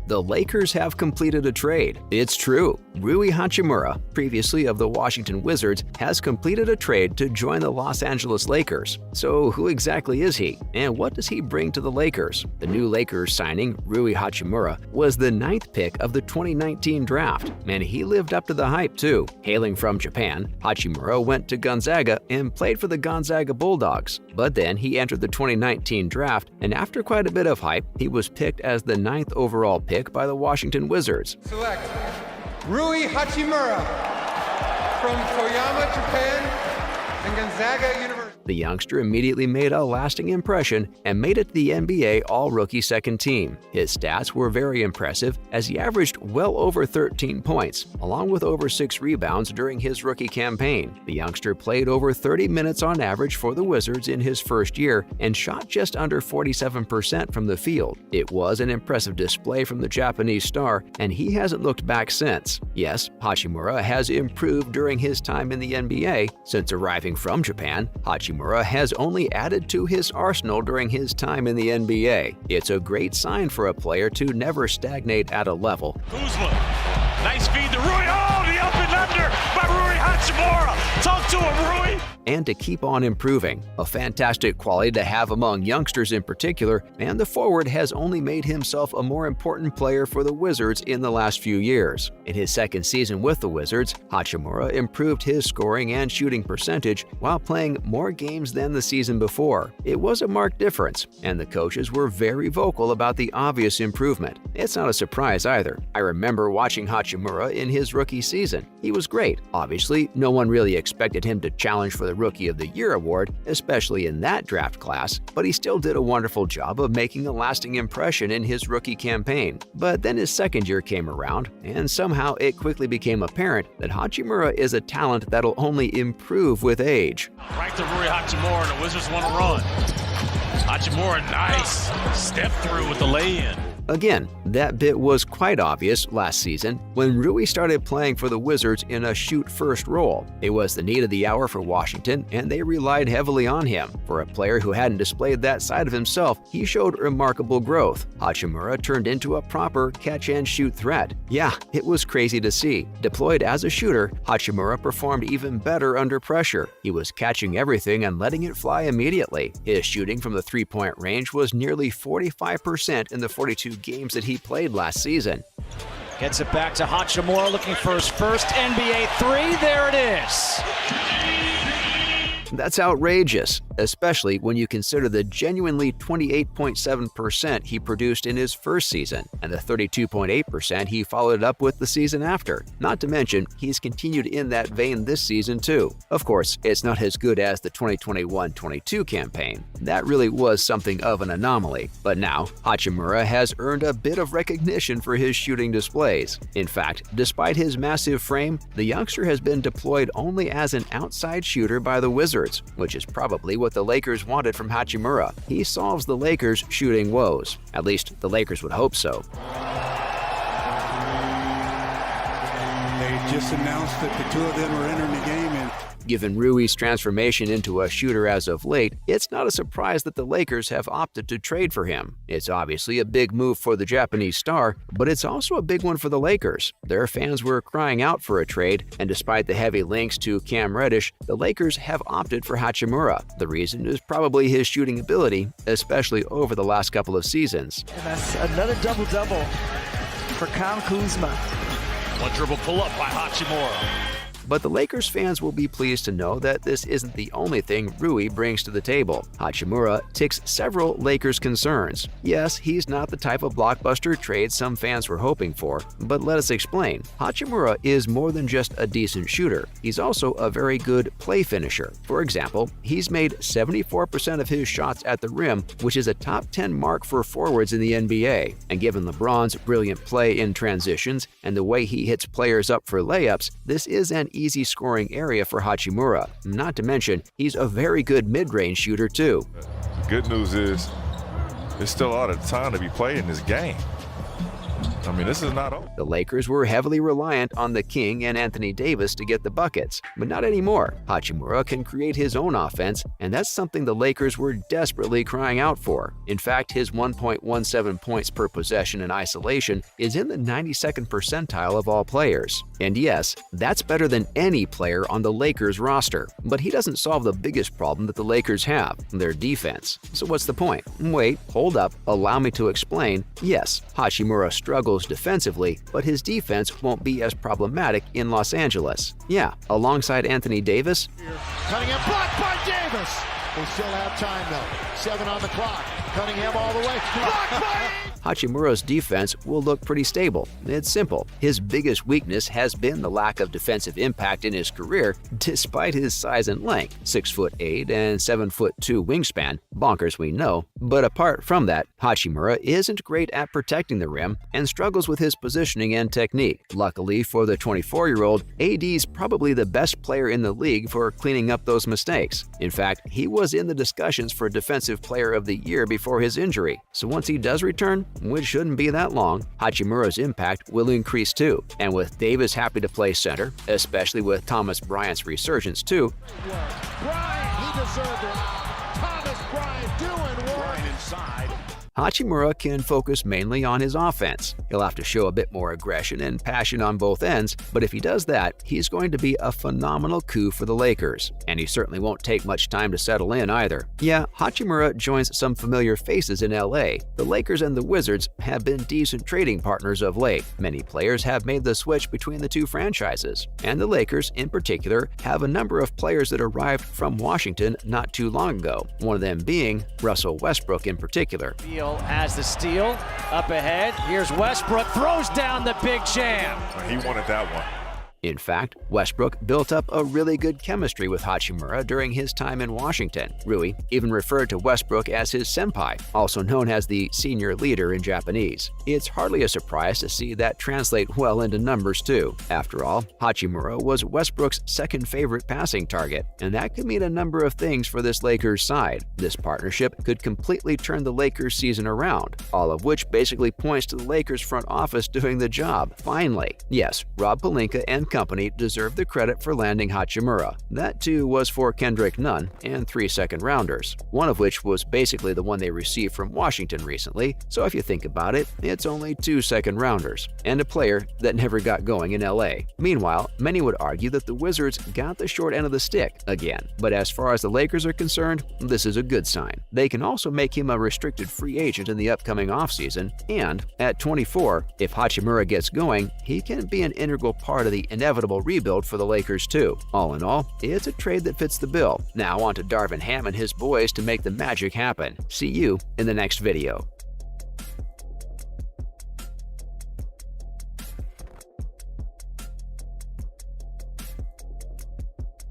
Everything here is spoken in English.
The Lakers have completed a trade. It's true. Rui Hachimura, previously of the Washington Wizards, has completed a trade to join the Los Angeles Lakers. So who exactly is he, and what does he bring to the Lakers? The new Lakers signing, Rui Hachimura, was the 9th pick of the 2019 draft, and he lived up to the hype too. Hailing from Japan, Hachimura went to Gonzaga and played for the Gonzaga Bulldogs. But then he entered the 2019 draft, and after quite a bit of hype, he was picked as the 9th overall pick by the Washington Wizards. Select Rui Hachimura from Toyama, Japan, and Gonzaga University. The youngster immediately made a lasting impression and made it to the NBA All-Rookie Second Team. His stats were very impressive as he averaged well over 13 points, along with over 6 rebounds during his rookie campaign. The youngster played over 30 minutes on average for the Wizards in his first year and shot just under 47% from the field. It was an impressive display from the Japanese star, and he hasn't looked back since. Yes, Hachimura has improved during his time in the NBA. Since arriving from Japan, Hachimura has only added to his arsenal during his time in the NBA. It's a great sign for a player to never stagnate at a level. Kuzma, nice feed to Rui. Oh, the up and under by Rui Hachimura. Talk to him, Rui. And to keep on improving. A fantastic quality to have among youngsters in particular, and the forward has only made himself a more important player for the Wizards in the last few years. In his second season with the Wizards, Hachimura improved his scoring and shooting percentage while playing more games than the season before. It was a marked difference, and the coaches were very vocal about the obvious improvement. It's not a surprise either. I remember watching Hachimura in his rookie season. He was great. Obviously, no one really expected him to challenge for the Rookie of the Year award, especially in that draft class, but he still did a wonderful job of making a lasting impression in his rookie campaign. But then his second year came around, and somehow it quickly became apparent that Hachimura is a talent that'll only improve with age. Right to Rui Hachimura, and the Wizards want to run. Hachimura, nice step through with the lay-in. Again, that bit was quite obvious last season when Rui started playing for the Wizards in a shoot-first role. It was the need of the hour for Washington, and they relied heavily on him. For a player who hadn't displayed that side of himself, he showed remarkable growth. Hachimura turned into a proper catch-and-shoot threat. Yeah, it was crazy to see. Deployed as a shooter, Hachimura performed even better under pressure. He was catching everything and letting it fly immediately. His shooting from the three-point range was nearly 45% in the 42 games that he played last season. Gets it back to Hachimura, looking for his first NBA three. There it is. That's outrageous, especially when you consider the genuinely 28.7% he produced in his first season and the 32.8% he followed up with the season after. Not to mention, he's continued in that vein this season too. Of course, it's not as good as the 2021-22 campaign. That really was something of an anomaly. But now, Hachimura has earned a bit of recognition for his shooting displays. In fact, despite his massive frame, the youngster has been deployed only as an outside shooter by the Wizards, which is probably what the Lakers wanted from Hachimura. He solves the Lakers' shooting woes. At least, the Lakers would hope so. They just announced that the two of them are entering the game, and Given Rui's transformation into a shooter as of late, it's not a surprise that the Lakers have opted to trade for him. It's obviously a big move for the Japanese star, but it's also a big one for the Lakers. Their fans were crying out for a trade, and despite the heavy links to Cam Reddish, the Lakers have opted for Hachimura. The reason is probably his shooting ability, especially over the last couple of seasons. And that's another double-double for Kyle Kuzma. One dribble pull-up by Hachimura. But the Lakers fans will be pleased to know that this isn't the only thing Rui brings to the table. Hachimura ticks several Lakers concerns. Yes, he's not the type of blockbuster trade some fans were hoping for, but let us explain. Hachimura is more than just a decent shooter. He's also a very good play finisher. For example, he's made 74% of his shots at the rim, which is a top 10 mark for forwards in the NBA. And given LeBron's brilliant play in transitions and the way he hits players up for layups, this is an easy scoring area for Hachimura. Not to mention, he's a very good mid-range shooter too. The good news is there's still a lot of time to be played in this game. I mean, this is not over. The Lakers were heavily reliant on the King and Anthony Davis to get the buckets, but not anymore. Hachimura can create his own offense, and that's something the Lakers were desperately crying out for. In fact, his 1.17 points per possession in isolation is in the 92nd percentile of all players. And yes, that's better than any player on the Lakers roster. But he doesn't solve the biggest problem that the Lakers have, their defense. So what's the point? Wait, hold up, allow me to explain. Yes, Hachimura struggles defensively, but his defense won't be as problematic in Los Angeles. Yeah, alongside Anthony Davis. Cunningham blocked by Davis. They still have time though. 7 on the clock. Cunningham all the way. Blocked by Hachimura's defense will look pretty stable. It's simple. His biggest weakness has been the lack of defensive impact in his career, despite his size and length, 6'8" and 7'2" wingspan. Bonkers, we know. But apart from that, Hachimura isn't great at protecting the rim and struggles with his positioning and technique. Luckily for the 24-year-old, AD's probably the best player in the league for cleaning up those mistakes. In fact, he was in the discussions for Defensive Player of the Year before his injury. So once he does return, which shouldn't be that long, Hachimura's impact will increase too. And with Davis happy to play center, especially with Thomas Bryant's resurgence too. Bryant, he deserved it. Thomas Bryant doing work. Bryant inside. Hachimura can focus mainly on his offense. He'll have to show a bit more aggression and passion on both ends, but if he does that, he's going to be a phenomenal coup for the Lakers. And he certainly won't take much time to settle in either. Yeah, Hachimura joins some familiar faces in LA. The Lakers and the Wizards have been decent trading partners of late. Many players have made the switch between the two franchises. And the Lakers, in particular, have a number of players that arrived from Washington not too long ago, one of them being Russell Westbrook in particular. Has the steal. Up ahead, here's Westbrook, throws down the big jam. He wanted that one. In fact, Westbrook built up a really good chemistry with Hachimura during his time in Washington. Rui even referred to Westbrook as his senpai, also known as the senior leader in Japanese. It's hardly a surprise to see that translate well into numbers too. After all, Hachimura was Westbrook's second favorite passing target, and that could mean a number of things for this Lakers side. This partnership could completely turn the Lakers season around, all of which basically points to the Lakers front office doing the job. Finally, yes, Rob Pelinka and company deserve the credit for landing Hachimura. That too was for Kendrick Nunn and 3 second-rounders, one of which was basically the one they received from Washington recently, so if you think about it, it's only 2 second-rounders, and a player that never got going in LA. Meanwhile, many would argue that the Wizards got the short end of the stick again, but as far as the Lakers are concerned, this is a good sign. They can also make him a restricted free agent in the upcoming offseason, and at 24, if Hachimura gets going, he can be an integral part of the inevitable rebuild for the Lakers too. All in all, it's a trade that fits the bill. Now on to Darvin Ham and his boys to make the magic happen. See you in the next video.